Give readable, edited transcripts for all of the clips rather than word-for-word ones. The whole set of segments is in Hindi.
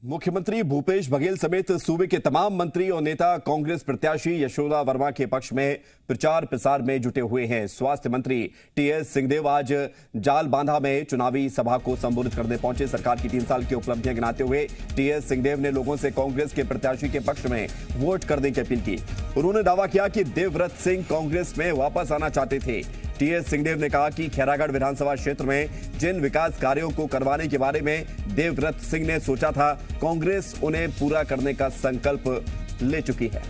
मुख्यमंत्री भूपेश बघेल समेत सूबे के तमाम मंत्री और नेता कांग्रेस प्रत्याशी यशोदा वर्मा के पक्ष में प्रचार प्रसार में जुटे हुए हैं। स्वास्थ्य मंत्री टीएस सिंहदेव आज जाल बांधा में चुनावी सभा को संबोधित करने पहुंचे। सरकार की 3 साल की उपलब्धियां गिनाते हुए टीएस सिंहदेव ने लोगों से कांग्रेस के प्रत्याशी के पक्ष में वोट करने की अपील की। उन्होंने दावा किया कि देवव्रत सिंह कांग्रेस में वापस आना चाहते थे। टीएस सिंहदेव ने कहा कि खैरागढ़ विधानसभा क्षेत्र में जिन विकास कार्यों को करवाने के बारे में देवव्रत सिंह ने सोचा था, कांग्रेस उन्हें पूरा करने का संकल्प ले चुकी है।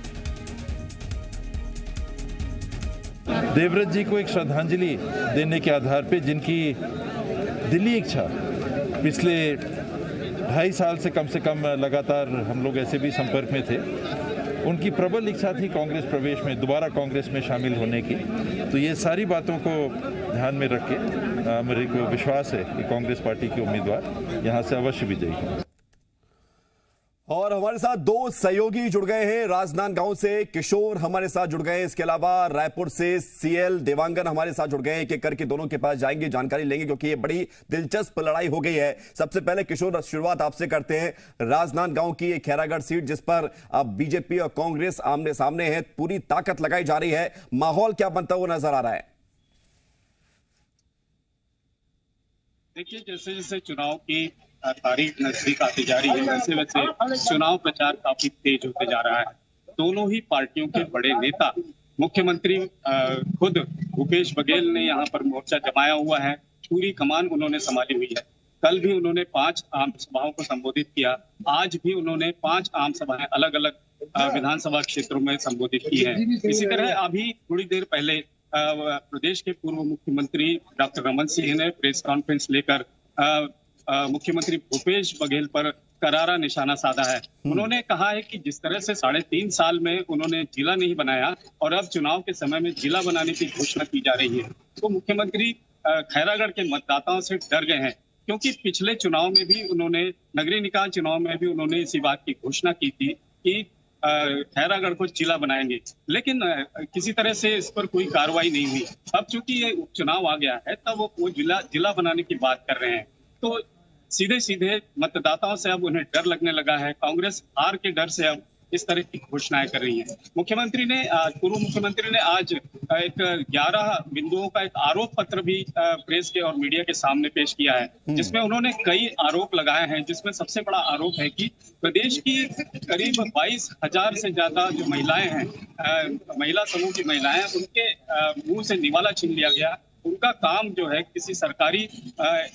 देवव्रत जी को एक श्रद्धांजलि देने के आधार पे जिनकी दिली इच्छा पिछले 2.5 साल से कम लगातार हम लोग ऐसे भी संपर्क में थे, उनकी प्रबल इच्छा थी कांग्रेस प्रवेश में, दोबारा कांग्रेस में शामिल होने की। तो ये सारी बातों को ध्यान में रख के मेरे को विश्वास है कि कांग्रेस पार्टी के उम्मीदवार यहां से अवश्य विजयी होंगे। और हमारे साथ 2 सहयोगी जुड़ गए हैं। राजनांदगांव से किशोर हमारे साथ जुड़ गए हैं, इसके अलावा रायपुर से सीएल देवांगन हमारे साथ जुड़ गए हैं। एक एक करके दोनों के पास जाएंगे, जानकारी लेंगे, क्योंकि ये बड़ी दिलचस्प लड़ाई हो गई है। सबसे पहले किशोर, शुरुआत आपसे करते हैं। राजनांदगांव की एक खैरागढ़ सीट जिस पर अब बीजेपी और कांग्रेस आमने सामने है, पूरी ताकत लगाई जा रही है, माहौल क्या बनता हुआ नजर आ रहा है? देखिए, जैसे जैसे चुनाव की तारीख नजदीक आती जा रही है, वैसे वैसे चुनाव प्रचार काफी तेज होते जा रहा है। दोनों ही पार्टियों के बड़े नेता, मुख्यमंत्री खुद भूपेश बघेल ने यहाँ पर मोर्चा जमाया हुआ है, पूरी कमान उन्होंने संभाली हुई है। कल भी उन्होंने 5 आम सभाओं को संबोधित किया, आज भी उन्होंने 5 आम सभाएं अलग अलग विधानसभा क्षेत्रों में संबोधित की है। इसी तरह अभी थोड़ी देर पहले प्रदेश के पूर्व मुख्यमंत्री डॉक्टर रमन सिंह ने प्रेस कॉन्फ्रेंस लेकर मुख्यमंत्री भूपेश बघेल पर करारा निशाना साधा है। उन्होंने कहा है कि जिस तरह से 3.5 साल में उन्होंने जिला नहीं बनाया और अब चुनाव के समय में जिला बनाने की घोषणा की जा रही है, तो मुख्यमंत्री खैरागढ़ के मतदाताओं से डर गए हैं, क्योंकि पिछले चुनाव में भी उन्होंने, नगरीय निकाय चुनाव में भी उन्होंने इसी बात की घोषणा की थी कि खैरागढ़ को जिला बनाएंगे, लेकिन किसी तरह से इस पर कोई कार्रवाई नहीं हुई। अब चूंकि ये उपचुनाव आ गया है, तब वो जिला बनाने की बात कर रहे हैं, तो सीधे सीधे मतदाताओं से अब उन्हें डर लगने लगा है। कांग्रेस हार के डर से अब इस तरह की घोषणाएं कर रही है। पूर्व मुख्यमंत्री ने आज एक 11 बिंदुओं का एक आरोप पत्र भी प्रेस के और मीडिया के सामने पेश किया है, जिसमें उन्होंने कई आरोप लगाए हैं, जिसमें सबसे बड़ा आरोप है कि प्रदेश की करीब 22,000 से ज्यादा जो महिलाएं हैं, महिला समूह की महिलाएं, उनके मुंह से निवाला छीन लिया गया। उनका काम जो है किसी सरकारी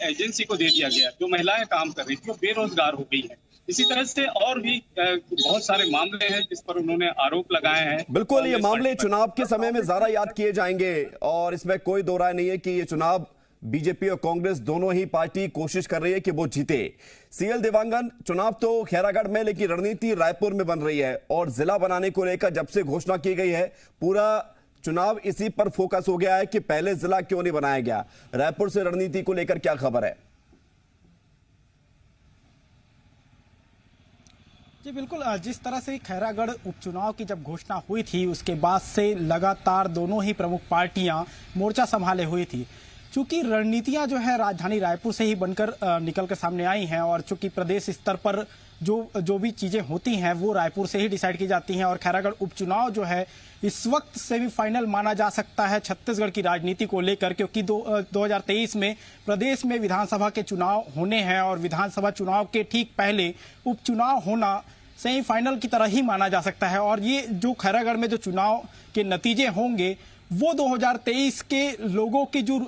एजेंसी को दे दिया गया। जो महिलाएं काम कर रही थी वो बेरोजगार हो गई है। इसी तरह से और भी बहुत सारे मामले हैं जिस पर उन्होंने आरोप लगाए हैं। बिल्कुल, ये मामले चुनाव के समय में ज्यादा याद किए जाएंगे और इसमें कोई दो राय नहीं है कि ये चुनाव बीजेपी और कांग्रेस दोनों ही पार्टी कोशिश कर रही है कि वो जीते। सीएल देवांगन, चुनाव तो खैरागढ़ में, लेकिन रणनीति रायपुर में बन रही है और जिला बनाने को लेकर जब से घोषणा की गई है, पूरा चुनाव इसी पर फोकस हो गया है कि पहले जिला क्यों नहीं बनाया गया। रायपुर से रणनीति को लेकर क्या खबर है? जी बिल्कुल, जिस तरह से खैरागढ़ उपचुनाव की जब घोषणा हुई थी, उसके बाद से लगातार दोनों ही प्रमुख पार्टियां मोर्चा संभाले हुई थी। चूंकि रणनीतियां जो है राजधानी रायपुर से ही बनकर निकल कर सामने आई हैं और चूंकि प्रदेश स्तर पर जो भी चीजें होती हैं वो रायपुर से ही डिसाइड की जाती हैं, और खैरागढ़ उपचुनाव जो है इस वक्त सेमीफाइनल माना जा सकता है छत्तीसगढ़ की राजनीति को लेकर, क्योंकि 2023 में प्रदेश में विधानसभा के चुनाव होने हैं और विधानसभा चुनाव के ठीक पहले उपचुनाव होना सेमीफाइनल की तरह ही माना जा सकता है। और ये जो खैरागढ़ में जो चुनाव के नतीजे होंगे वो 2023 के लोगों की जो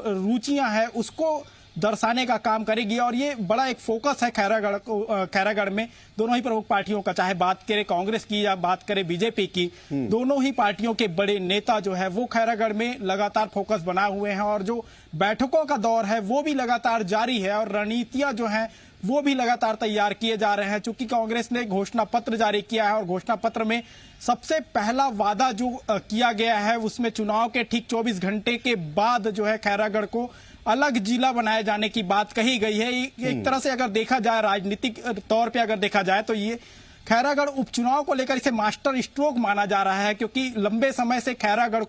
रुचियां हैं उसको दर्शाने का काम करेगी, और ये बड़ा एक फोकस है खैरागढ़ में दोनों ही प्रमुख पार्टियों का, चाहे बात करें कांग्रेस की या बात करें बीजेपी की। दोनों ही पार्टियों के बड़े नेता जो है वो खैरागढ़ में लगातार फोकस बनाए हुए हैं और जो बैठकों का दौर है वो भी लगातार जारी है और रणनीतियां जो हैं वो भी लगातार तैयार किए जा रहे हैं। चूंकि कांग्रेस ने घोषणा पत्र जारी किया है और घोषणा पत्र में सबसे पहला वादा जो किया गया है उसमें चुनाव के ठीक 24 घंटे के बाद जो है खैरागढ़ को अलग जिला बनाए जाने की बात कही गई है। एक तरह से अगर देखा जाए, राजनीतिक तौर पे अगर देखा जाए, तो ये खैरागढ़ उपचुनाव को लेकर इसे मास्टर स्ट्रोक माना जा रहा है, क्योंकि लंबे समय से खैरागढ़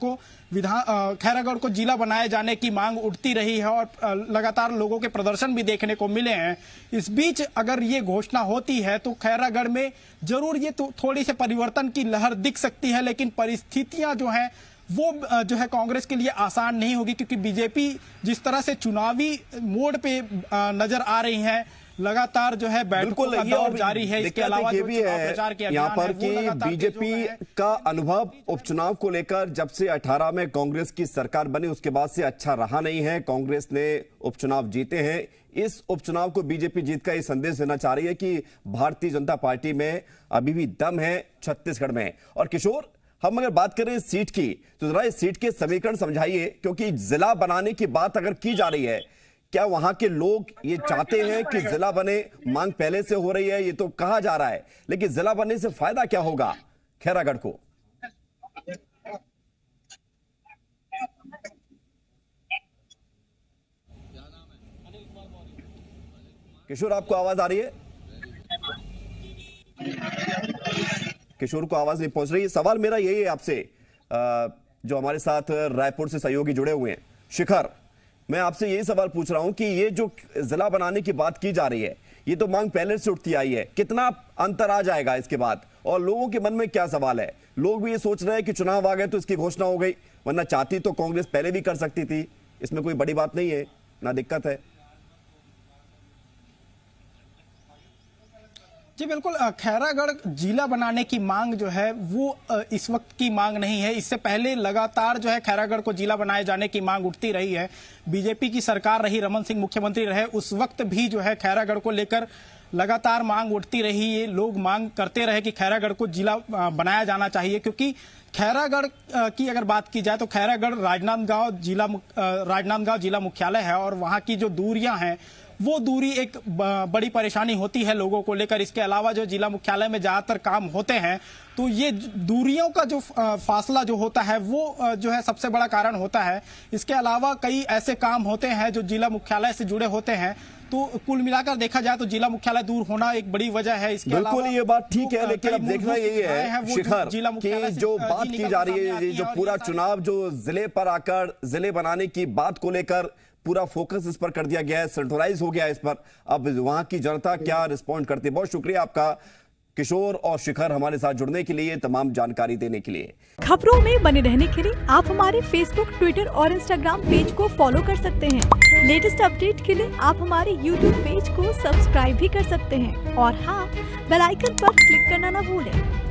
को जिला बनाए जाने की मांग उठती रही है और लगातार लोगों के प्रदर्शन भी देखने को मिले हैं। इस बीच अगर ये घोषणा होती है तो खैरागढ़ में जरूर ये थोड़ी से परिवर्तन की लहर दिख सकती है, लेकिन परिस्थितियां जो है वो जो है कांग्रेस के लिए आसान नहीं होगी, क्योंकि बीजेपी जिस तरह से चुनावी मोड पे नजर आ रही है, लगातार जो है बैठकों का दौर जारी है। इसके अलावा ये भी है यहाँ पर कि बीजेपी का अनुभव उपचुनाव को लेकर जब से 18 में कांग्रेस की सरकार बनी उसके बाद से अच्छा रहा नहीं है। कांग्रेस ने उपचुनाव जीते हैं। इस उपचुनाव को बीजेपी जीत का ये संदेश देना चाह रही है कि भारतीय जनता पार्टी में अभी भी दम है छत्तीसगढ़ में। और किशोर, हम अगर बात करें इस सीट की तो जरा इस सीट के समीकरण समझाइए, क्योंकि जिला बनाने की बात अगर की जा रही है, क्या वहां के लोग ये चाहते हैं कि जिला बने? मांग पहले से हो रही है, ये तो कहा जा रहा है, लेकिन जिला बनने से फायदा क्या होगा खैरागढ़ को? किशोर, आपको आवाज आ रही है? किशोर को आवाज नहीं पहुंच रही है। सवाल मेरा यही है आपसे, जो हमारे साथ रायपुर से सहयोगी जुड़े हुए हैं, शिखर, मैं आपसे यही सवाल पूछ रहा हूं कि ये जो जिला बनाने की बात की जा रही है, ये तो मांग पहले से उठती आई है, कितना अंतर आ जाएगा इसके बाद? और लोगों के मन में क्या सवाल है? लोग भी ये सोच रहे हैं कि चुनाव आ गए तो इसकी घोषणा हो गई, वरना चाहती तो कांग्रेस पहले भी कर सकती थी, इसमें कोई बड़ी बात नहीं है, ना दिक्कत है। जी बिल्कुल, खैरागढ़ जिला बनाने की मांग जो है वो इस वक्त की मांग नहीं है। इससे पहले लगातार जो है खैरागढ़ को जिला बनाए जाने की मांग उठती रही है। बीजेपी की सरकार रही, रमन सिंह मुख्यमंत्री रहे, उस वक्त भी जो है खैरागढ़ को लेकर लगातार मांग उठती रही है। लोग मांग करते रहे कि खैरागढ़ को जिला बनाया जाना चाहिए, क्योंकि खैरागढ़ की अगर बात की जाए तो खैरागढ़ राजनांदगांव जिला मुख्यालय है और वहां की जो दूरियां हैं वो दूरी एक बड़ी परेशानी होती है लोगों को लेकर। इसके अलावा जो जिला मुख्यालय में ज्यादातर काम होते हैं तो ये दूरियों का जो फासला जो होता है वो जो है सबसे बड़ा कारण होता है। इसके अलावा कई ऐसे काम होते हैं जो जिला मुख्यालय से जुड़े होते हैं, तो कुल मिलाकर देखा जाए तो जिला मुख्यालय दूर होना एक बड़ी वजह है। इसके बिल्कुल ये बात ठीक है, लेकिन अब देखना यही है शिखर कि जो बात की जा रही है, जो पूरा चुनाव जो जिले पर आकर जिले बनाने की बात को लेकर पूरा फोकस इस पर कर दिया गया है, सेंट्रलाइज हो गया है इस पर। अब वहां की जनता क्या रिस्पॉन्ड करती है? बहुत शुक्रिया आपका किशोर और शिखर हमारे साथ जुड़ने के लिए, तमाम जानकारी देने के लिए। खबरों में बने रहने के लिए आप हमारे फेसबुक, ट्विटर और इंस्टाग्राम पेज को फॉलो कर सकते हैं। लेटेस्ट अपडेट के लिए आप हमारे यूट्यूब पेज को सब्सक्राइब भी कर सकते हैं और हाँ, बेल आइकन पर क्लिक करना ना भूलें।